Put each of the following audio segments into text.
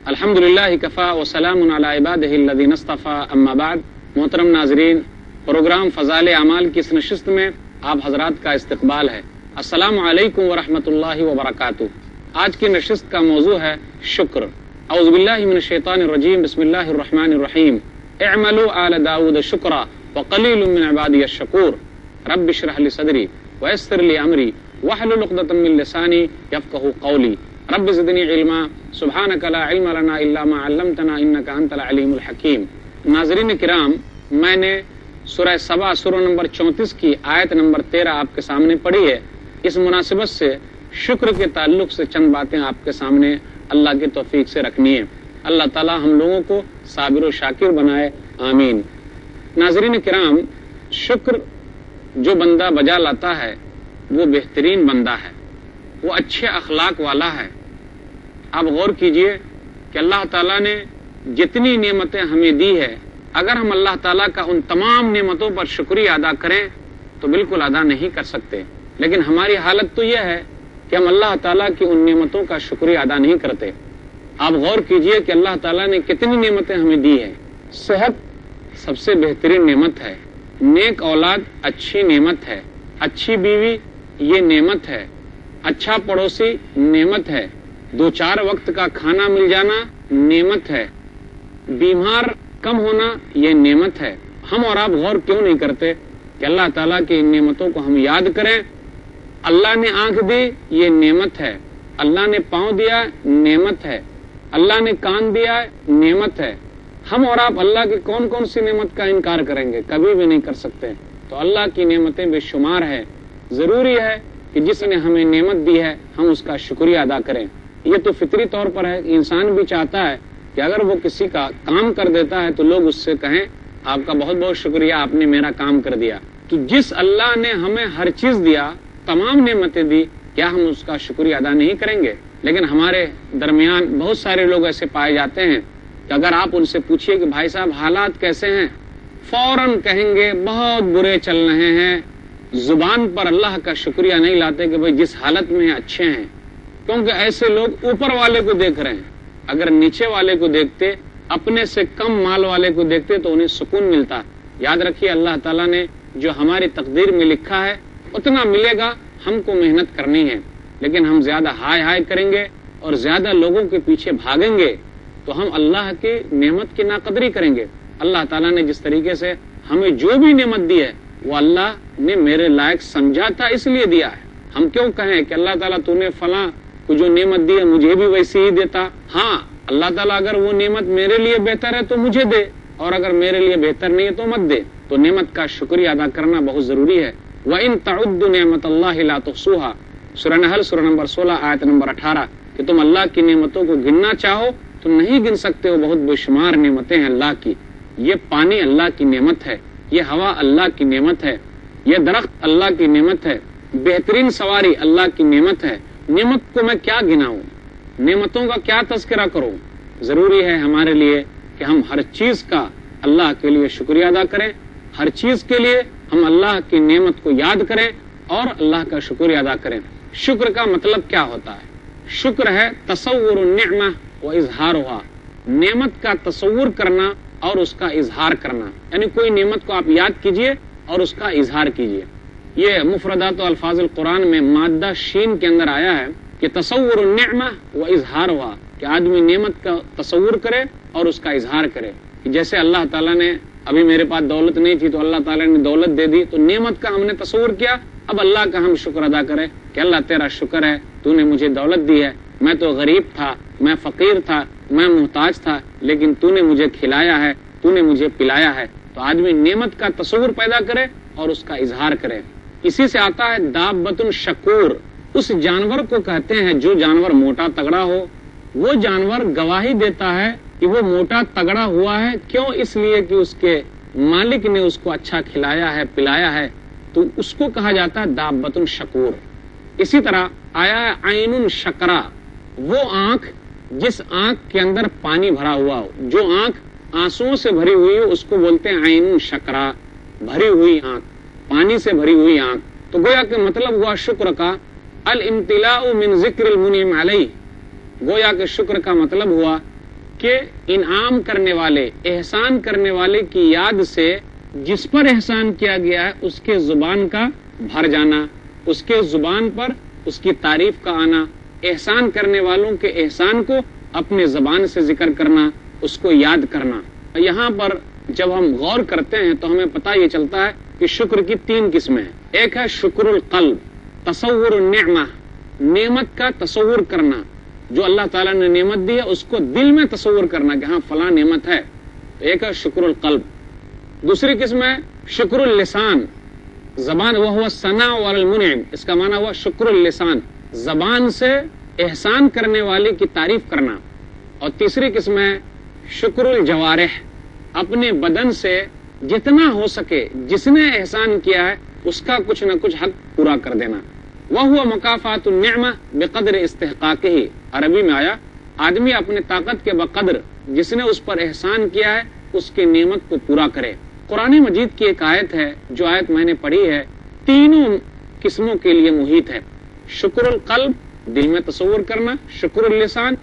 الحمدللہ کفا وسلام علی عبادہ الذین اصطفیٰ اما بعد۔ محترم ناظرین، پروگرام فضائل اعمال کی اس نشست میں آپ حضرات کا استقبال ہے۔ السلام علیکم ورحمۃ اللہ وبرکاتہ۔ آج کی نشست کا موضوع ہے شکر۔ اعوذ باللہ من الشیطان الرجیم، بسم اللہ الرحمن الرحیم۔ اعملوا آل داود شکرا وقلیل من عبادی الشکور۔ رب اشرح لی صدری ویسر لی امری واحلل عقدۃ من لسانی یفقہوا قولی۔ رب زدنی علما سبحانک لا علم لنا الا ما علمتنا انک انت العلیم الحکیم۔ ناظرین کرام، میں نے سورہ سبا سورہ نمبر 34 کی آیت نمبر 13 آپ کے سامنے پڑھی ہے۔ اس مناسبت سے شکر کے تعلق سے چند باتیں آپ کے سامنے اللہ کی توفیق سے رکھنی ہے۔ اللہ تعالی ہم لوگوں کو صابر و شاکر بنائے، آمین۔ ناظرین کرام، شکر جو بندہ بجا لاتا ہے وہ بہترین بندہ ہے، وہ اچھے اخلاق والا ہے۔ آپ غور کیجئے کہ اللہ تعالیٰ نے جتنی نعمتیں ہمیں دی ہے، اگر ہم اللہ تعالیٰ کا ان تمام نعمتوں پر شکریہ ادا کریں تو بالکل ادا نہیں کر سکتے، لیکن ہماری حالت تو یہ ہے کہ ہم اللہ تعالیٰ کی ان نعمتوں کا شکریہ ادا نہیں کرتے۔ آپ غور کیجئے کہ اللہ تعالیٰ نے کتنی نعمتیں ہمیں دی ہیں۔ صحت سب سے بہترین نعمت ہے، نیک اولاد اچھی نعمت ہے، اچھی بیوی یہ نعمت ہے، اچھا پڑوسی نعمت ہے، 2-4 وقت کا کھانا مل جانا نعمت ہے، بیمار کم ہونا یہ نعمت ہے۔ ہم اور آپ غور کیوں نہیں کرتے کہ اللہ تعالیٰ کی ان نعمتوں کو ہم یاد کریں۔ اللہ نے آنکھ دی یہ نعمت ہے، اللہ نے پاؤں دیا نعمت ہے، اللہ نے کان دیا نعمت ہے۔ ہم اور آپ اللہ کی کون کون سی نعمت کا انکار کریں گے؟ کبھی بھی نہیں کر سکتے۔ تو اللہ کی نعمتیں بے شمار ہے، ضروری ہے کہ جس نے ہمیں نعمت دی ہے ہم اس کا شکریہ ادا کریں۔ یہ تو فطری طور پر ہے، انسان بھی چاہتا ہے کہ اگر وہ کسی کا کام کر دیتا ہے تو لوگ اس سے کہیں آپ کا بہت بہت شکریہ، آپ نے میرا کام کر دیا۔ تو جس اللہ نے ہمیں ہر چیز دیا، تمام نعمتیں دی، کیا ہم اس کا شکریہ ادا نہیں کریں گے؟ لیکن ہمارے درمیان بہت سارے لوگ ایسے پائے جاتے ہیں کہ اگر آپ ان سے پوچھیے کہ بھائی صاحب حالات کیسے ہیں، فوراً کہیں گے بہت برے چل رہے ہیں۔ زبان پر اللہ کا شکریہ نہیں لاتے کہ بھائی جس حالت میں اچھے ہیں، کیونکہ ایسے لوگ اوپر والے کو دیکھ رہے ہیں۔ اگر نیچے والے کو دیکھتے، اپنے سے کم مال والے کو دیکھتے تو انہیں سکون ملتا۔ یاد رکھیے اللہ تعالیٰ نے جو ہماری تقدیر میں لکھا ہے اتنا ملے گا، ہم کو محنت کرنی ہے۔ لیکن ہم زیادہ ہائے ہائے کریں گے اور زیادہ لوگوں کے پیچھے بھاگیں گے تو ہم اللہ کی نعمت کی ناقدری کریں گے۔ اللہ تعالیٰ نے جس طریقے سے ہمیں جو بھی نعمت دی ہے وہ اللہ نے میرے لائق سمجھا تھا اس لیے دیا ہے۔ ہم کیوں کہیں کہ اللہ تعالیٰ تو نے فلاں کو جو نعمت دی ہے مجھے بھی ویسی ہی دیتا؟ ہاں، اللہ تعالیٰ اگر وہ نعمت میرے لیے بہتر ہے تو مجھے دے، اور اگر میرے لیے بہتر نہیں ہے تو مت دے۔ تو نعمت کا شکریہ ادا کرنا بہت ضروری ہے۔ وَإِن تَعُدُّوا نِعْمَتَ اللَّهِ لَا تُحْصُوهَا، سورہ نحل سورہ نمبر 16 آیت نمبر 18، کہ تم اللہ کی نعمتوں کو گننا چاہو تو نہیں گن سکتے ہو، بہت بے شمار نعمتیں ہیں اللہ کی۔ یہ پانی اللہ کی نعمت ہے، یہ ہوا اللہ کی نعمت ہے، یہ درخت اللہ کی نعمت ہے، بہترین سواری اللہ کی نعمت ہے۔ نعمت کو میں کیا گناؤں، نعمتوں کا کیا تذکرہ کروں؟ ضروری ہے ہمارے لیے کہ ہم ہر چیز کا اللہ کے لیے شکریہ ادا کریں، ہر چیز کے لیے ہم اللہ کی نعمت کو یاد کریں اور اللہ کا شکریہ ادا کریں۔ شکر کا مطلب کیا ہوتا ہے؟ شکر ہے تصور النعمہ و اظہارها، نعمت کا تصور کرنا اور اس کا اظہار کرنا، یعنی کوئی نعمت کو آپ یاد کیجئے اور اس کا اظہار کیجئے۔ یہ مفردات و الفاظ القرآن میں مادہ شین کے اندر آیا ہے کہ تصور النعمہ و اظہارها، کہ آدمی نعمت کا تصور کرے اور اس کا اظہار کرے۔ جیسے اللہ تعالیٰ نے، ابھی میرے پاس دولت نہیں تھی تو اللہ تعالیٰ نے دولت دے دی، تو نعمت کا ہم نے تصور کیا، اب اللہ کا ہم شکر ادا کریں کہ اللہ تیرا شکر ہے، تو نے مجھے دولت دی ہے، میں تو غریب تھا، میں فقیر تھا، میں محتاج تھا، لیکن تو نے مجھے کھلایا ہے، تو نے مجھے پلایا ہے۔ تو آدمی نعمت کا تصور پیدا کرے اور اس کا اظہار کرے۔ اسی سے آتا ہے دابۃ شکور، اس جانور کو کہتے ہیں جو جانور موٹا تگڑا ہو۔ وہ جانور گواہی دیتا ہے کہ وہ موٹا تگڑا ہوا ہے، کیوں؟ اس لیے کہ اس کے مالک نے اس کو اچھا کھلایا ہے، پلایا ہے، تو اس کو کہا جاتا ہے دابۃ شکور۔ اسی طرح آیا ہے عین شکرا، وہ آنکھ جس آنکھ کے اندر پانی بھرا ہوا ہو، جو آنکھ آنسوؤں سے بھری ہوئی ہو اس کو بولتے ہیں عین شکرا، بھری ہوئی آنکھ، پانی سے بھری ہوئی آنکھ۔ تو گویا کہ مطلب ہوا شکر کا الامتلاء من ذکر المنعم علیہ، گویا کہ شکر کا مطلب ہوا کہ انعام کرنے والے، احسان کرنے والے کی یاد سے جس پر احسان کیا گیا ہے اس کے زبان کا بھر جانا، اس کے زبان پر اس کی تعریف کا آنا، احسان کرنے والوں کے احسان کو اپنے زبان سے ذکر کرنا، اس کو یاد کرنا۔ یہاں پر جب ہم غور کرتے ہیں تو ہمیں پتہ یہ چلتا ہے کہ شکر کی 3 قسمیں ہیں۔ ایک ہے شکر القلب، تصور النعمہ، نعمت کا تصور کرنا، جو اللہ تعالیٰ نے نعمت دی ہے اس کو دل میں تصور کرنا کہ ہاں فلاں نعمت ہے، تو ایک ہے شکر القلب۔ دوسری قسم ہے شکر اللسان، زبان، وہ ثناء علی المنعم، اس کا معنی ہوا شکر اللسان، زبان سے احسان کرنے والے کی تعریف کرنا۔ اور تیسری قسم ہے شکر الجوارح، اپنے بدن سے جتنا ہو سکے جس نے احسان کیا ہے اس کا کچھ نہ کچھ حق پورا کر دینا۔ وَهُوَ مُكَافَاتُ النِّعْمَةِ بِقَدْرِ استحقاقِهِ، عربی میں آیا آدمی اپنے طاقت کے بقدر جس نے اس پر احسان کیا ہے اس کی نعمت کو پورا کرے۔ قرآن مجید کی ایک آیت ہے، جو آیت میں نے پڑھی ہے، تینوں قسموں کے لیے محیط ہے۔ شکر القلب، دل میں تصور کرنا، شکر اللسان،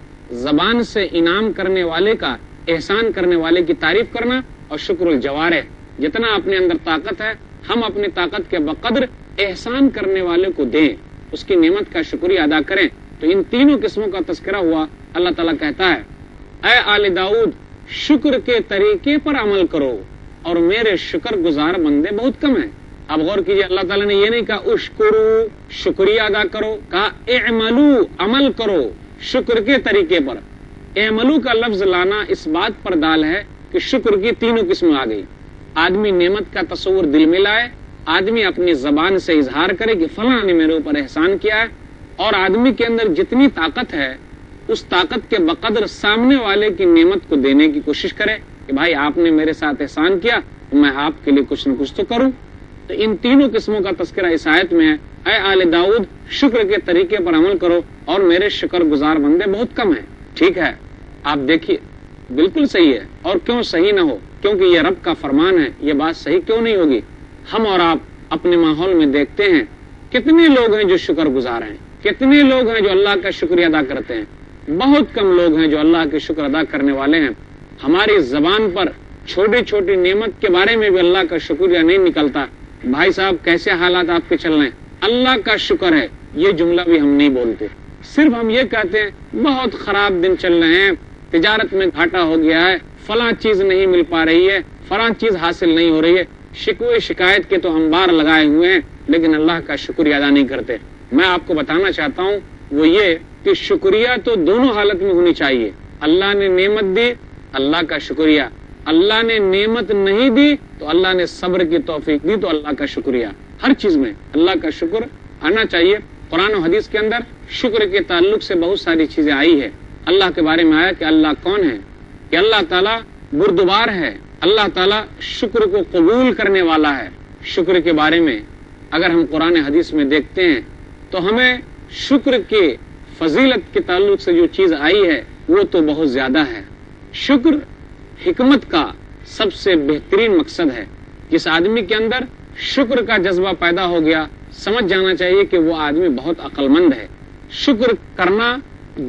زبان سے انعام کرنے والے کا، احسان کرنے والے کی تعریف کرنا، اور شکر الجوارح، جتنا اپنے اندر طاقت ہے ہم اپنی طاقت کے بقدر احسان کرنے والے کو دیں، اس کی نعمت کا شکریہ ادا کریں۔ تو ان تینوں قسموں کا تذکرہ ہوا۔ اللہ تعالیٰ کہتا ہے اے آل داؤد، شکر کے طریقے پر عمل کرو اور میرے شکر گزار بندے بہت کم ہیں۔ اب غور کیجئے، اللہ تعالیٰ نے یہ نہیں کہا اشکرو، شکریہ ادا کرو، کہا اعملو، عمل کرو شکر کے طریقے پر۔ اعملو کا لفظ لانا اس بات پر دال ہے کہ شکر کی تینوں قسم آ گئی۔ آدمی نعمت کا تصور دل میں لائے، آدمی اپنی زبان سے اظہار کرے کہ فلاں نے میرے اوپر احسان کیا ہے، اور آدمی کے اندر جتنی طاقت ہے اس طاقت کے بقدر سامنے والے کی نعمت کو دینے کی کوشش کرے کہ بھائی آپ نے میرے ساتھ احسان کیا تو میں آپ کے لیے کچھ نہ کچھ تو کروں۔ تو ان تینوں قسموں کا تذکرہ اس آیت میں ہے۔ اے آل داؤد، شکر کے طریقے پر عمل کرو اور میرے شکر گزار بندے بہت کم ہیں۔ ٹھیک ہے، آپ دیکھیے بالکل صحیح ہے، اور کیوں صحیح نہ ہو، کیونکہ یہ رب کا فرمان ہے، یہ بات صحیح کیوں نہیں ہوگی؟ ہم اور آپ اپنے ماحول میں دیکھتے ہیں کتنے لوگ ہیں جو شکر گزار ہیں، کتنے لوگ ہیں جو اللہ کا شکریہ ادا کرتے ہیں، بہت کم لوگ ہیں جو اللہ کے شکر ادا کرنے والے ہیں۔ ہماری زبان پر چھوٹی چھوٹی نعمت کے بارے میں بھی اللہ کا شکریہ نہیں نکلتا۔ بھائی صاحب کیسے حالات آپ کے چل رہے ہیں؟ اللہ کا شکر ہے، یہ جملہ بھی ہم نہیں بولتے، صرف ہم یہ کہتے ہیں بہت خراب دن چل رہے ہیں، تجارت میں گھاٹا ہو گیا ہے، فلاں چیز نہیں مل پا رہی ہے، فلاں چیز حاصل نہیں ہو رہی ہے۔ شکوے شکایت کے تو ہم بار لگائے ہوئے ہیں، لیکن اللہ کا شکریہ ادا نہیں کرتے۔ میں آپ کو بتانا چاہتا ہوں وہ یہ کہ شکریہ تو دونوں حالت میں ہونی چاہیے۔ اللہ نے نعمت دی، اللہ کا شکریہ، اللہ نے نعمت نہیں دی تو اللہ نے صبر کی توفیق دی تو اللہ کا شکریہ۔ ہر چیز میں اللہ کا شکر آنا چاہیے۔ قرآن و حدیث کے اندر شکر کے تعلق سے بہت ساری چیزیں آئی ہے۔ اللہ کے بارے میں آیا کہ اللہ کون ہے، کہ اللہ تعالیٰ بردبار ہے، اللہ تعالیٰ شکر کو قبول کرنے والا ہے۔ شکر کے بارے میں اگر ہم قرآن حدیث میں دیکھتے ہیں تو ہمیں شکر کے فضیلت کے تعلق سے جو چیز آئی ہے وہ تو بہت زیادہ ہے۔ شکر حکمت کا سب سے بہترین مقصد ہے۔ جس آدمی کے اندر شکر کا جذبہ پیدا ہو گیا، سمجھ جانا چاہیے کہ وہ آدمی بہت عقل مند ہے۔ شکر کرنا،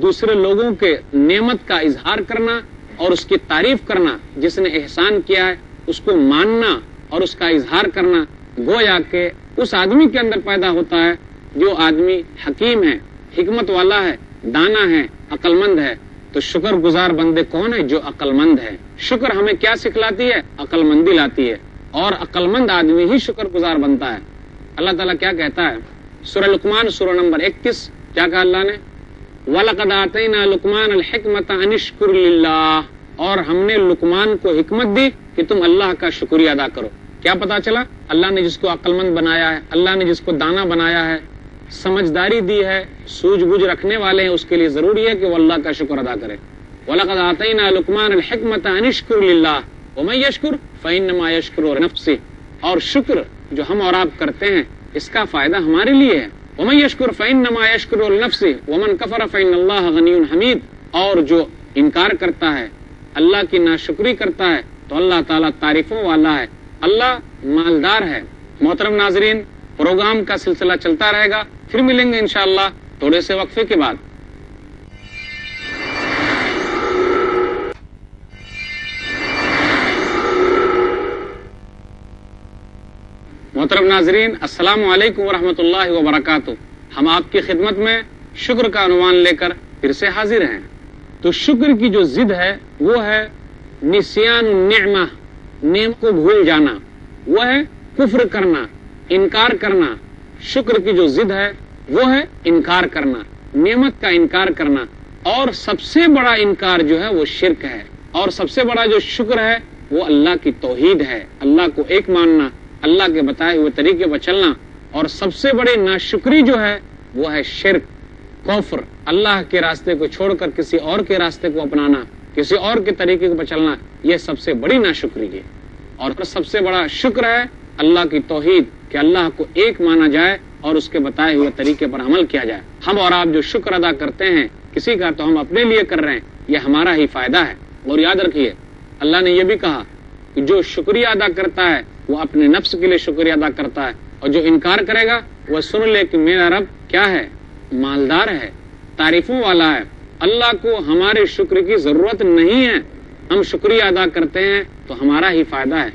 دوسرے لوگوں کے نعمت کا اظہار کرنا اور اس کی تعریف کرنا، جس نے احسان کیا ہے اس کو ماننا اور اس کا اظہار کرنا، گویا کہ اس آدمی کے اندر پیدا ہوتا ہے جو آدمی حکیم ہے، حکمت والا ہے، دانا ہے، عقل مند ہے۔ تو شکر گزار بندے کون ہیں؟ جو عقل مند ہے۔ شکر ہمیں کیا سکھلاتی ہے؟ عقل مندی لاتی ہے، اور عقل مند آدمی ہی شکر گزار بنتا ہے۔ اللہ تعالیٰ کیا کہتا ہے؟ سورہ لقمان سورہ نمبر 31، کیا کہا اللہ نے؟ وَلَقَدْ آتَيْنَا لُقْمَانَ الْحِكْمَةَ أَنِ اشْكُرْ لِلَّهِ، اور ہم نے لقمان کو حکمت دی کہ تم اللہ کا شکریہ ادا کرو۔ کیا پتا چلا؟ اللہ نے جس کو عقل مند بنایا ہے، اللہ نے جس کو دانا بنایا ہے، سمجھداری دی ہے، سوجھ بوجھ رکھنے والے ہیں، اس کے لیے ضروری ہے کہ وہ اللہ کا شکر ادا کرے۔ وَلَقَدْ آتَيْنَا لُقْمَانَ الْحِكْمَةَ أَنِ اشْكُرْ لِلَّهِ وَمَن يَشْكُرْ فَإِنَّمَا يَشْكُرُ لِنَفْسِهِ، اور شکر جو ہم اور آپ کرتے ہیں اس کا فائدہ ہمارے لیے ہے۔ وَمَن يَشْكُرْ فَإِنَّمَا يَشْكُرُ لِنَفْسِهِ وَمَن كَفَرَ فَإِنَّ اللَّهَ غَنِيٌّ حَمِيدٌ، اور جو انکار کرتا ہے، اللہ کی ناشکری کرتا ہے، تو اللہ تعالیٰ تعریفوں والا ہے، اللہ مالدار ہے۔ محترم ناظرین، پروگرام کا سلسلہ چلتا رہے گا، پھر ملیں گے انشاءاللہ تھوڑے سے وقفے کے بعد۔ محترم ناظرین، السلام علیکم ورحمۃ اللہ وبرکاتہ۔ ہم آپ کی خدمت میں شکر کا عنوان لے کر پھر سے حاضر ہیں۔ تو شکر کی جو ضد ہے وہ ہے نسیان النعمہ، نعمت کو بھول جانا، وہ ہے کفر کرنا، انکار کرنا۔ شکر کی جو ضد ہے وہ ہے انکار کرنا، نعمت کا انکار کرنا۔ اور سب سے بڑا انکار جو ہے وہ شرک ہے، اور سب سے بڑا جو شکر ہے وہ اللہ کی توحید ہے، اللہ کو ایک ماننا، اللہ کے بتائے ہوئے طریقے پر چلنا۔ اور سب سے بڑی ناشکری جو ہے وہ ہے شرک، کفر، اللہ کے راستے کو چھوڑ کر کسی اور کے راستے کو اپنانا، کسی اور کے طریقے پر چلنا، یہ سب سے بڑی ناشکری ہے۔ اور سب سے بڑا شکر ہے اللہ کی توحید، کہ اللہ کو ایک مانا جائے اور اس کے بتائے ہوئے طریقے پر عمل کیا جائے۔ ہم اور آپ جو شکر ادا کرتے ہیں کسی کا، تو ہم اپنے لیے کر رہے ہیں، یہ ہمارا ہی فائدہ ہے۔ اور یاد رکھیے اللہ نے یہ بھی کہا کہ جو شکریہ ادا کرتا ہے وہ اپنے نفس کے لیے شکریہ ادا کرتا ہے، اور جو انکار کرے گا وہ سن لے کہ میرا رب کیا ہے، مالدار ہے، تعریفوں والا ہے۔ اللہ کو ہمارے شکر کی ضرورت نہیں ہے، ہم شکریہ ادا کرتے ہیں تو ہمارا ہی فائدہ ہے۔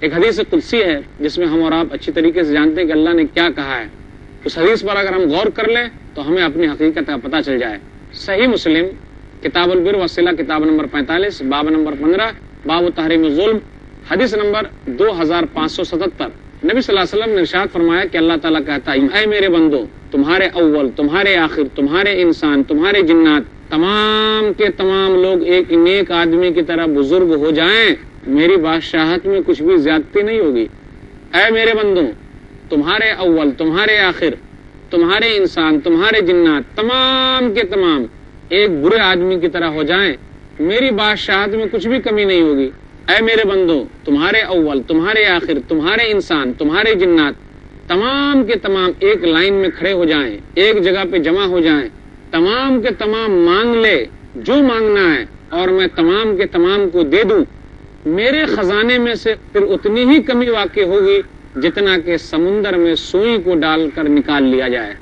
ایک حدیث قدسی ہے جس میں ہم اور آپ اچھی طریقے سے جانتے ہیں کہ اللہ نے کیا کہا ہے۔ اس حدیث پر اگر ہم غور کر لیں تو ہمیں اپنی حقیقت کا پتہ چل جائے۔ صحیح مسلم کتاب البر والصلہ، کتاب نمبر 45، باب نمبر 15، باب تحریم الظلم، حدیث نمبر 2577۔ نبی صلی اللہ علیہ وسلم نے ارشاد فرمایا کہ اللہ تعالیٰ کہتا ہے، اے میرے بندو، تمہارے اول، تمہارے آخر، تمہارے انسان، تمہارے جنات، تمام کے تمام لوگ ایک نیک آدمی کی طرح بزرگ ہو جائیں، میری بادشاہت میں کچھ بھی زیادتی نہیں ہوگی۔ اے میرے بندو، تمہارے اول، تمہارے آخر، تمہارے انسان، تمہارے جنات، تمام کے تمام ایک برے آدمی کی طرح ہو جائیں، میری بادشاہت میں کچھ بھی کمی نہیں ہوگی۔ اے میرے بندو، تمہارے اول، تمہارے آخر، تمہارے انسان، تمہارے جنات، تمام کے تمام ایک لائن میں کھڑے ہو جائیں، ایک جگہ پہ جمع ہو جائیں، تمام کے تمام مانگ لے جو مانگنا ہے، اور میں تمام کے تمام کو دے دوں، میرے خزانے میں سے پھر اتنی ہی کمی واقع ہوگی جتنا کہ سمندر میں سوئی کو ڈال کر نکال لیا جائے۔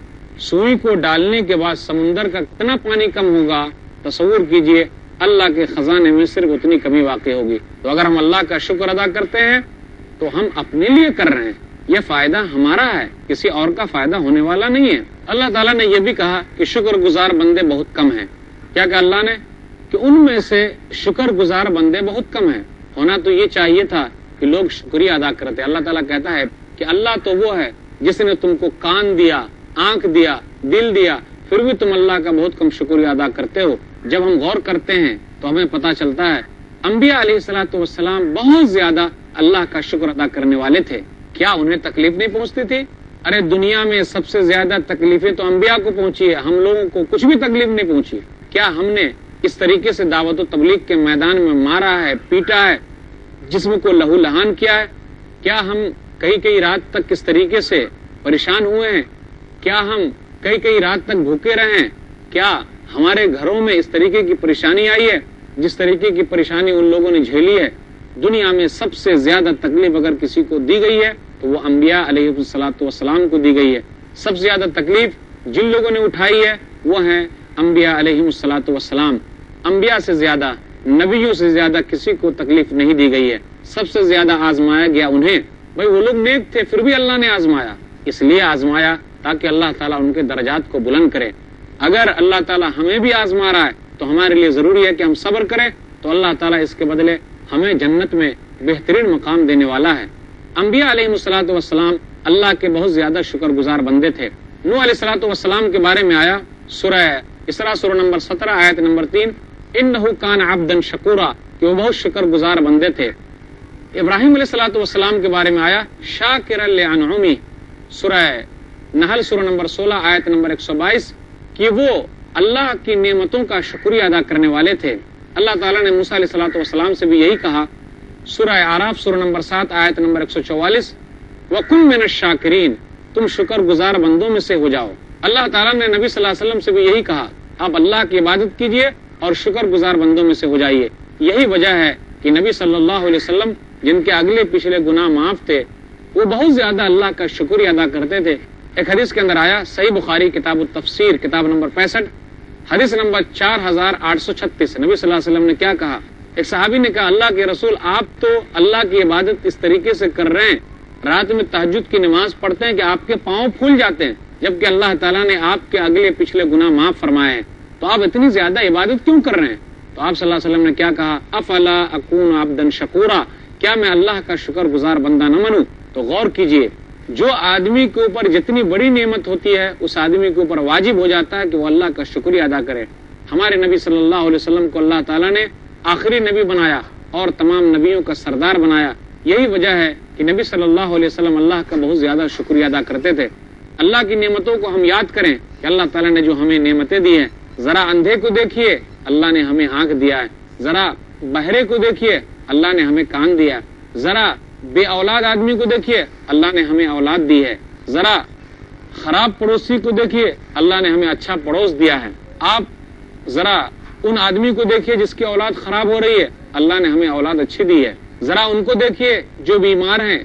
سوئی کو ڈالنے کے بعد سمندر کا کتنا پانی کم ہوگا، تصور کیجئے، اللہ کے خزانے میں صرف اتنی کمی واقع ہوگی۔ تو اگر ہم اللہ کا شکر ادا کرتے ہیں تو ہم اپنے لیے کر رہے ہیں، یہ فائدہ ہمارا ہے، کسی اور کا فائدہ ہونے والا نہیں ہے۔ اللہ تعالیٰ نے یہ بھی کہا کہ شکر گزار بندے بہت کم ہیں۔ کیا کہا اللہ نے؟ کہ ان میں سے شکر گزار بندے بہت کم ہیں۔ ہونا تو یہ چاہیے تھا کہ لوگ شکریہ ادا کرتے۔ اللہ تعالیٰ کہتا ہے کہ اللہ تو وہ ہے جس نے تم کو کان دیا، آنکھ دیا، دل دیا، پھر بھی تم اللہ کا بہت کم شکریہ ادا کرتے ہو۔ جب ہم غور کرتے ہیں تو ہمیں پتہ چلتا ہے انبیاء علیہ الصلوۃ والسلام بہت زیادہ اللہ کا شکر ادا کرنے والے تھے۔ کیا انہیں تکلیف نہیں پہنچتی تھی؟ ارے دنیا میں سب سے زیادہ تکلیفیں تو انبیاء کو پہنچی ہے، ہم لوگوں کو کچھ بھی تکلیف نہیں پہنچی۔ کیا ہم نے اس طریقے سے دعوت و تبلیغ کے میدان میں مارا ہے، پیٹا ہے، جسم کو لہو لہان کیا ہے؟ کیا ہم کئی رات تک کس طریقے سے پریشان ہوئے ہیں؟ کیا ہم کئی رات تک بھوکے رہے ہیں؟ کیا ہمارے گھروں میں اس طریقے کی پریشانی آئی ہے جس طریقے کی پریشانی ان لوگوں نے جھیلی ہے؟ دنیا میں سب سے زیادہ تکلیف اگر کسی کو دی گئی ہے تو وہ انبیاء علیہ الصلوۃ والسلام کو دی گئی ہے۔ سب سے زیادہ تکلیف جن لوگوں نے اٹھائی ہے وہ ہیں انبیاء علیہ الصلوۃ والسلام۔ انبیاء سے زیادہ، نبیوں سے زیادہ کسی کو تکلیف نہیں دی گئی ہے۔ سب سے زیادہ آزمایا گیا انہیں۔ بھائی وہ لوگ نیک تھے پھر بھی اللہ نے آزمایا، اس لیے آزمایا تاکہ اللہ تعالیٰ ان کے درجات کو بلند کرے۔ اگر اللہ تعالیٰ ہمیں بھی آزما رہا ہے تو ہمارے لیے ضروری ہے کہ ہم صبر کریں، تو اللہ تعالیٰ اس کے بدلے ہمیں جنت میں بہترین مقام دینے والا ہے۔ انبیاء علیہ الصلوۃ والسلام اللہ کے بہت زیادہ شکر گزار بندے تھے۔ نوح علیہ الصلوۃ والسلام کے بارے میں آیا سورہ اسراء سورہ نمبر 17 آیت نمبر 3، انہ کان عبدا شکورا، کہ وہ بہت شکر گزار بندے تھے۔ ابراہیم علیہ الصلوۃ والسلام کے بارے میں آیا شاکرا لانعمہ، سورہ نحل سورہ نمبر 16 آیت نمبر 122، کہ وہ اللہ کی نعمتوں کا شکریہ ادا کرنے والے تھے۔ اللہ تعالیٰ نے موسیٰ علیہ الصلوۃ والسلام سے بھی یہی کہا، سورہ اعراف سورہ نمبر 7 آیت نمبر 144، وَكُن مِّنَ الشَّاكِرِينَ، تم شکر گزار بندوں میں سے ہو جاؤ۔ اللہ تعالیٰ نے نبی صلی اللہ علیہ وسلم سے بھی یہی کہا، آپ اللہ کی عبادت کیجئے اور شکر گزار بندوں میں سے ہو جائیے۔ یہی وجہ ہے کہ نبی صلی اللہ علیہ وسلم جن کے اگلے پچھلے گناہ معاف تھے، وہ بہت زیادہ اللہ کا شکریہ ادا کرتے تھے۔ ایک حدیث کے اندر آیا، صحیح بخاری کتاب التفسیر کتاب نمبر 65 حدیث نمبر 4836، نبی صلی اللہ علیہ وسلم نے کیا کہا؟ ایک صحابی نے کہا، اللہ کے رسول آپ تو اللہ کی عبادت اس طریقے سے کر رہے ہیں رات میں تہجد کی نماز پڑھتے ہیں کہ آپ کے پاؤں پھول جاتے ہیں، جبکہ اللہ تعالیٰ نے آپ کے اگلے پچھلے گناہ معاف فرمائے ہیں، تو آپ اتنی زیادہ عبادت کیوں کر رہے ہیں؟ تو آپ صلی اللہ علیہ وسلم نے کیا کہا؟ افلا اکون عبدا شکورا، کیا میں اللہ کا شکر گزار بندہ نہ بنوں؟ تو غور کیجئے، جو آدمی کے اوپر جتنی بڑی نعمت ہوتی ہے اس آدمی کے اوپر واجب ہو جاتا ہے کہ وہ اللہ کا شکریہ ادا کرے۔ ہمارے نبی صلی اللہ علیہ وسلم کو اللہ تعالیٰ نے آخری نبی بنایا اور تمام نبیوں کا سردار بنایا، یہی وجہ ہے کہ نبی صلی اللہ علیہ وسلم اللہ کا بہت زیادہ شکریہ ادا کرتے تھے۔ اللہ کی نعمتوں کو ہم یاد کریں کہ اللہ تعالیٰ نے جو ہمیں نعمتیں دی ہیں، ذرا اندھے کو دیکھیے، اللہ نے ہمیں آنکھ دیا ہے، ذرا بہرے کو دیکھیے، اللہ نے ہمیں کان دیا، ذرا بے اولاد آدمی کو دیکھیے، اللہ نے ہمیں اولاد دی ہے، ذرا خراب پڑوسی کو دیکھیے، اللہ نے ہمیں اچھا پڑوس دیا ہے۔ آپ ذرا ان آدمی کو دیکھیے جس کی اولاد خراب ہو رہی ہے، اللہ نے ہمیں اولاد اچھی دی ہے۔ ذرا ان کو دیکھیے جو بیمار ہیں،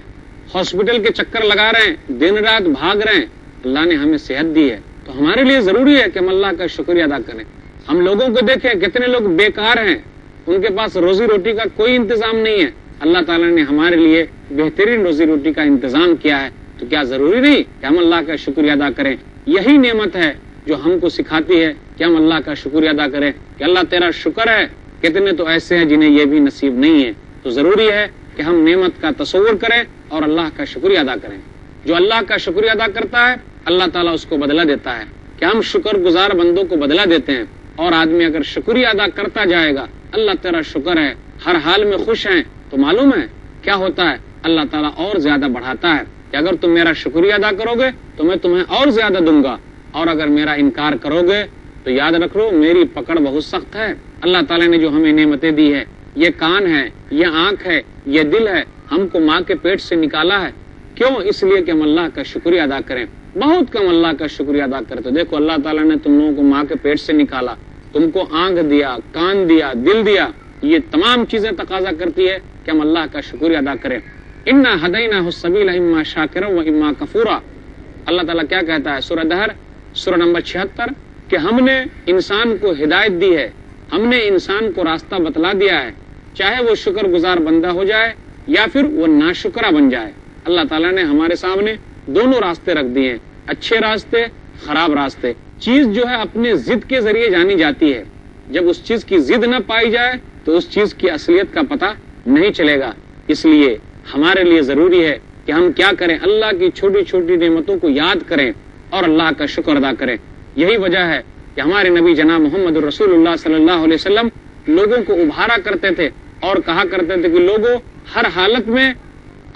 ہاسپٹل کے چکر لگا رہے ہیں، دن رات بھاگ رہے ہیں، اللہ نے ہمیں صحت دی ہے۔ تو ہمارے لیے ضروری ہے کہ ہم اللہ کا شکریہ ادا کریں۔ ہم لوگوں کو دیکھیں کتنے لوگ بیکار ہیں، ان کے پاس روزی روٹی کا کوئی انتظام نہیں ہے، اللہ تعالیٰ نے ہمارے لیے بہترین روزی روٹی کا انتظام کیا ہے، تو کیا ضروری نہیں کہ ہم اللہ کا شکریہ ادا کریں؟ یہی نعمت ہے جو ہم کو سکھاتی ہے کہ ہم اللہ کا شکریہ ادا کریں کہ اللہ تیرا شکر ہے۔ کتنے تو ایسے ہیں جنہیں یہ بھی نصیب نہیں ہے، تو ضروری ہے کہ ہم نعمت کا تصور کریں اور اللہ کا شکریہ ادا کریں۔ جو اللہ کا شکریہ ادا کرتا ہے اللہ تعالیٰ اس کو بدلہ دیتا ہے، کہ ہم شکر گزار بندوں کو بدلہ دیتے ہیں۔ اور آدمی اگر شکریہ ادا کرتا جائے گا، اللہ تیرا شکر ہے، ہر حال میں خوش ہیں، تو معلوم ہے کیا ہوتا ہے؟ اللہ تعالیٰ اور زیادہ بڑھاتا ہے کہ اگر تم میرا شکریہ ادا کرو گے تو میں تمہیں اور زیادہ دوں گا، اور اگر میرا انکار کرو گے تو یاد رکھ لو میری پکڑ بہت سخت ہے۔ اللہ تعالیٰ نے جو ہمیں نعمتیں دی ہے، یہ کان ہے، یہ آنکھ ہے، یہ دل ہے، ہم کو ماں کے پیٹ سے نکالا ہے، کیوں؟ اس لیے کہ ہم اللہ کا شکریہ ادا کریں۔ بہت کم اللہ کا شکریہ ادا کرتے۔ دیکھو اللہ تعالیٰ نے تم لوگوں کو ماں کے پیٹ سے نکالا، تم کو آنکھ دیا، کان دیا، دل دیا، یہ تمام چیزیں تقاضا کرتی ہے کہ ہم اللہ کا شکریہ ادا کریں۔ انا ہدیناہ السبیل اما شاکرا و اما کفورا۔ اللہ تعالیٰ کیا کہتا ہے سورہ دہر سورہ نمبر 76 کہ ہم نے انسان کو ہدایت دی ہے، ہم نے انسان کو راستہ بتلا دیا ہے، چاہے وہ شکر گزار بندہ ہو جائے یا پھر وہ ناشکرہ بن جائے۔ اللہ تعالیٰ نے ہمارے سامنے دونوں راستے رکھ دیے ہیں، اچھے راستے، خراب راستے۔ چیز جو ہے اپنے ضد کے ذریعے جانی جاتی ہے، جب اس چیز کی ضد نہ پائی جائے تو اس چیز کی اصلیت کا پتہ نہیں چلے گا۔ اس لیے ہمارے لیے ضروری ہے کہ ہم کیا کریں؟ اللہ کی چھوٹی چھوٹی نعمتوں کو یاد کریں اور اللہ کا شکر ادا کریں۔ یہی وجہ ہے کہ ہمارے نبی جناب محمد رسول اللہ صلی اللہ علیہ وسلم لوگوں کو ابھارا کرتے تھے اور کہا کرتے تھے کہ لوگوں ہر حالت میں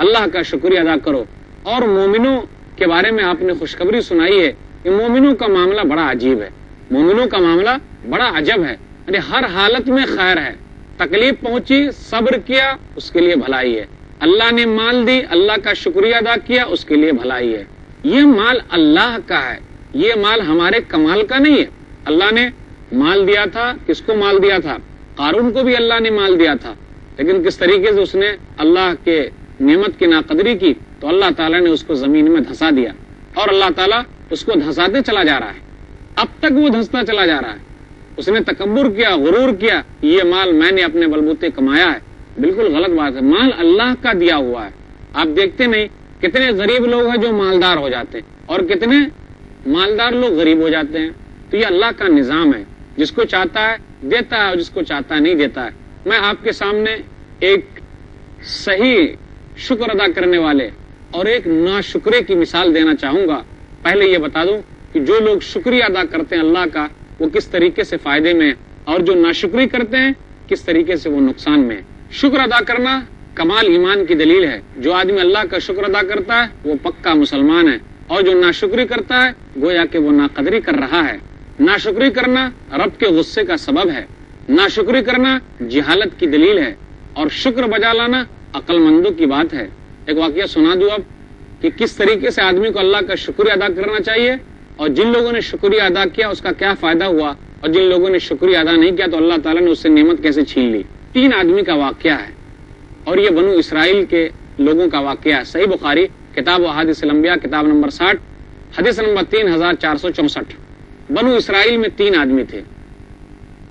اللہ کا شکریہ ادا کرو۔ اور مومنوں کے بارے میں آپ نے خوشخبری سنائی ہے کہ مومنوں کا معاملہ بڑا عجیب ہے، مومنوں کا معاملہ بڑا عجب ہے، یعنی ہر حالت میں خیر ہے، تکلیف پہنچی صبر کیا اس کے لیے بھلائی ہے، اللہ نے مال دی اللہ کا شکریہ ادا کیا اس کے لیے بھلائی ہے۔ یہ مال اللہ کا ہے، یہ مال ہمارے کمال کا نہیں ہے۔ اللہ نے مال دیا تھا، کس کو مال دیا تھا؟ قارون کو بھی اللہ نے مال دیا تھا، لیکن کس طریقے سے اس نے اللہ کے نعمت کی ناقدری کی تو اللہ تعالیٰ نے اس کو زمین میں دھسا دیا، اور اللہ تعالیٰ اس کو دھساتے چلا جا رہا ہے، اب تک وہ دھستا چلا جا رہا ہے۔ اس نے تکبر کیا، غرور کیا، یہ مال میں نے اپنے بلبوتے کمایا ہے، بالکل غلط بات ہے۔ مال اللہ کا دیا ہوا ہے۔ آپ دیکھتے نہیں کتنے غریب لوگ ہیں جو مالدار ہو جاتے ہیں اور کتنے مالدار لوگ غریب ہو جاتے ہیں۔ تو یہ اللہ کا نظام ہے، جس کو چاہتا ہے دیتا ہے اور جس کو چاہتا ہے نہیں دیتا ہے۔ میں آپ کے سامنے ایک صحیح شکر ادا کرنے والے اور ایک ناشکرے کی مثال دینا چاہوں گا۔ پہلے یہ بتا دوں کہ جو لوگ شکریہ ادا کرتے ہیں اللہ کا وہ کس طریقے سے فائدے میں، اور جو ناشکری کرتے ہیں کس طریقے سے وہ نقصان میں۔ شکر ادا کرنا کمال ایمان کی دلیل ہے۔ جو آدمی اللہ کا شکر ادا کرتا ہے وہ پکا مسلمان ہے، اور جو ناشکری کرتا ہے گویا کہ وہ ناقدری کر رہا ہے۔ ناشکری کرنا رب کے غصے کا سبب ہے، ناشکری کرنا جہالت کی دلیل ہے، اور شکر بجا لانا عقل مندوں کی بات ہے۔ ایک واقعہ سنا دوں اب کہ کس طریقے سے آدمی کو اللہ کا شکریہ ادا کرنا چاہیے، اور جن لوگوں نے شکریہ ادا کیا اس کا کیا فائدہ ہوا، اور جن لوگوں نے شکریہ ادا نہیں کیا تو اللہ تعالیٰ نے اس سے نعمت کیسے چھین لی۔ 3 آدمی کا واقعہ ہے، اور یہ بنو اسرائیل کے لوگوں کا واقعہ ہے۔ صحیح بخاری کتاب احادیث الانبیاء کتاب نمبر 60 حدیث نمبر 3464۔ بنو اسرائیل میں 3 آدمی تھے،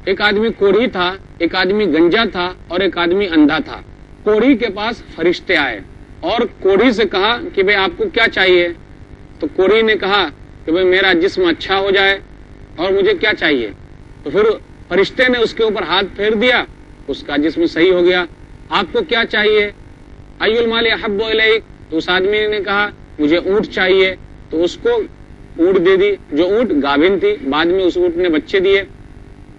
ایک آدمی کوڑھی تھا، ایک آدمی گنجا تھا اور ایک آدمی اندھا تھا۔ کوڑھی کے پاس فرشتے آئے اور کوڑھی سے کہا کہ بھئی آپ کو کیا چاہیے؟ تو کوڑھی نے کہا کہ بھئی میرا جسم اچھا ہو جائے اور مجھے کیا چاہیے؟ تو پھر فرشتے نے اس کے اوپر ہاتھ پھیر دیا، اس کا جسم صحیح ہو گیا۔ آپ کو کیا چاہیے؟ ای المال احب الیک، تو اس آدمی نے کہا مجھے اونٹ چاہیے، تو اس کو اونٹ دے دی، جو اونٹ گابن تھی، بعد میں اس اونٹ نے بچے دیے۔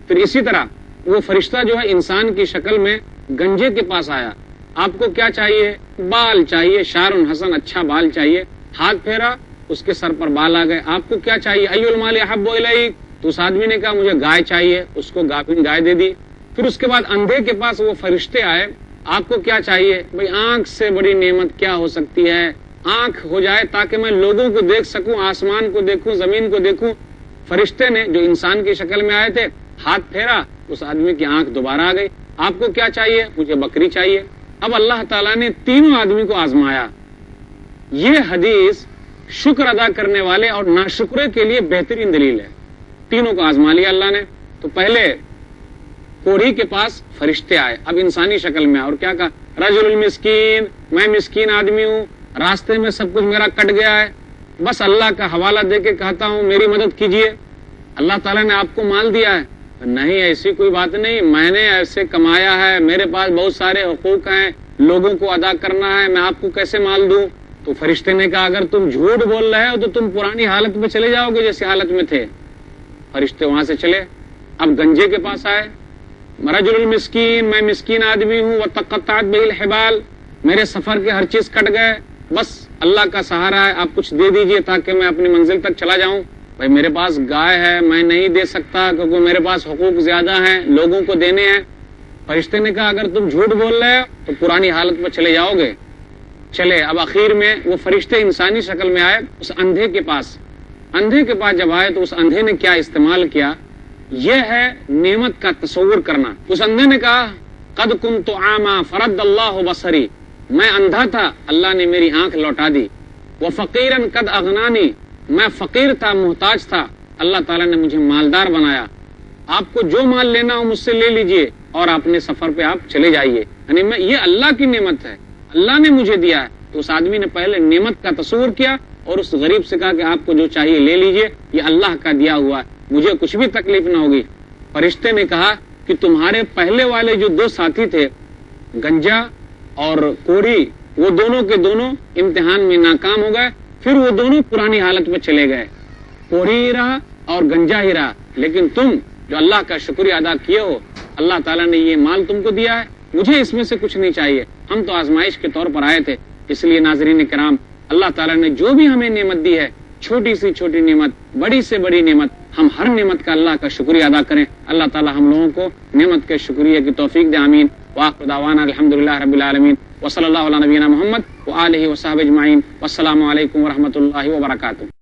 پھر اسی طرح وہ فرشتہ جو ہے انسان کی شکل میں گنجے کے پاس آیا، آپ کو کیا چاہیے؟ بال چاہیے، شعر حسن، اچھا بال چاہیے، ہاتھ پھیرا، اس کے سر پر بال آ گئے۔ آپ کو کیا چاہیے؟ ای المال احب الیک، تو اس آدمی نے کہا مجھے گائے چاہیے، اس کو گابن گائے دے دی۔ پھر اس کے بعد اندھے کے پاس وہ فرشتے آئے، آپ کو کیا چاہیے؟ بھئی آنکھ سے بڑی نعمت کیا ہو سکتی ہے؟ آنکھ ہو جائے تاکہ میں لوگوں کو دیکھ سکوں، آسمان کو دیکھوں، زمین کو دیکھوں۔ فرشتے نے جو انسان کی شکل میں آئے تھے ہاتھ پھیرا، اس آدمی کی آنکھ دوبارہ آ گئی۔ آپ کو کیا چاہیے؟ مجھے بکری چاہیے۔ اب اللہ تعالیٰ نے تینوں آدمی کو آزمایا۔ یہ حدیث شکر ادا کرنے والے اور ناشکرے کے لیے بہترین دلیل ہے۔ تینوں کو آزما لیا اللہ نے۔ تو پہلے کوڑھی کے پاس فرشتے آئے، اب انسانی شکل میں آئے، اور کیا کہا؟ رجل المسکین، میں مسکین آدمی ہوں، راستے میں سب کچھ میرا کٹ گیا ہے، بس اللہ کا حوالہ دے کے کہتا ہوں میری مدد کیجئے۔ اللہ تعالیٰ نے آپ کو مال دیا ہے؟ نہیں، ایسی کوئی بات نہیں، میں نے ایسے کمایا ہے، میرے پاس بہت سارے حقوق ہیں، لوگوں کو ادا کرنا ہے، میں آپ کو کیسے مال دوں؟ تو فرشتے نے کہا اگر تم جھوٹ بول رہے ہو تو تم پرانی حالت میں چلے جاؤ گے جیسی حالت میں تھے۔ فرشتے وہاں سے چلے، اب گنجے کے پاس آئے، رجل المسکین، میں مسکین آدمی ہوں، وتقطعت بہ الحبال، میرے سفر کے ہر چیز کٹ گئے، بس اللہ کا سہارا ہے، آپ کچھ دے دیجئے تاکہ میں اپنی منزل تک چلا جاؤں۔ بھائی میرے پاس گائے ہے، میں نہیں دے سکتا کیونکہ میرے پاس حقوق زیادہ ہیں، لوگوں کو دینے ہیں۔ فرشتے نے کہا اگر تم جھوٹ بول رہے ہو تو پرانی حالت میں چلے جاؤ گے۔ چلے، اب آخر میں وہ فرشتے انسانی شکل میں آئے اس اندھے کے پاس۔ اندھے کے پاس جب آئے تو اس اندھے نے کیا استعمال کیا؟ یہ ہے نعمت کا تصور کرنا۔ اس اندھے نے کہا قد کنت اعمی فرد اللہ بصری، میں اندھا تھا، اللہ نے میری آنکھ لوٹا دی۔ وفقیرا قد اغنانی، میں فقیر تھا، محتاج تھا، اللہ تعالیٰ نے مجھے مالدار بنایا۔ آپ کو جو مال لینا ہو مجھ سے لے لیجئے اور اپنے سفر پہ آپ چلے جائیے، یعنی یہ اللہ کی نعمت ہے، اللہ نے مجھے دیا ہے۔ تو اس آدمی نے پہلے نعمت کا تصور کیا اور اس غریب سے کہا کہ آپ کو جو چاہیے لے لیجئے، یہ اللہ کا دیا ہوا ہے، مجھے کچھ بھی تکلیف نہ ہوگی۔ فرشتے نے کہا کہ تمہارے پہلے والے جو دو ساتھی تھے، گنجا اور کوڑھی، وہ دونوں کے دونوں امتحان میں ناکام ہو گئے، پھر وہ دونوں پرانی حالت میں چلے گئے، کوڑھی ہی رہا اور گنجا ہی رہا۔ لیکن تم جو اللہ کا شکریہ ادا کیے ہو، اللہ تعالیٰ نے یہ مال تم کو دیا ہے، مجھے اس میں سے کچھ نہیں چاہیے، ہم تو آزمائش کے طور پر آئے تھے۔ اس لیے ناظرین کرام، اللہ تعالیٰ نے جو بھی ہمیں نعمت دی ہے، چھوٹی سی چھوٹی نعمت، بڑی سے بڑی نعمت، ہم ہر نعمت کا اللہ کا شکریہ ادا کریں۔ اللہ تعالیٰ ہم لوگوں کو نعمت کے شکریہ کی توفیق دے، آمین۔ وآخر دعوانا الحمدللہ رب العالمین، وصلی اللہ علی نبینا محمد وآلہ وصحبہ اجمعین، والسلام علیکم ورحمۃ اللہ وبرکاتہ۔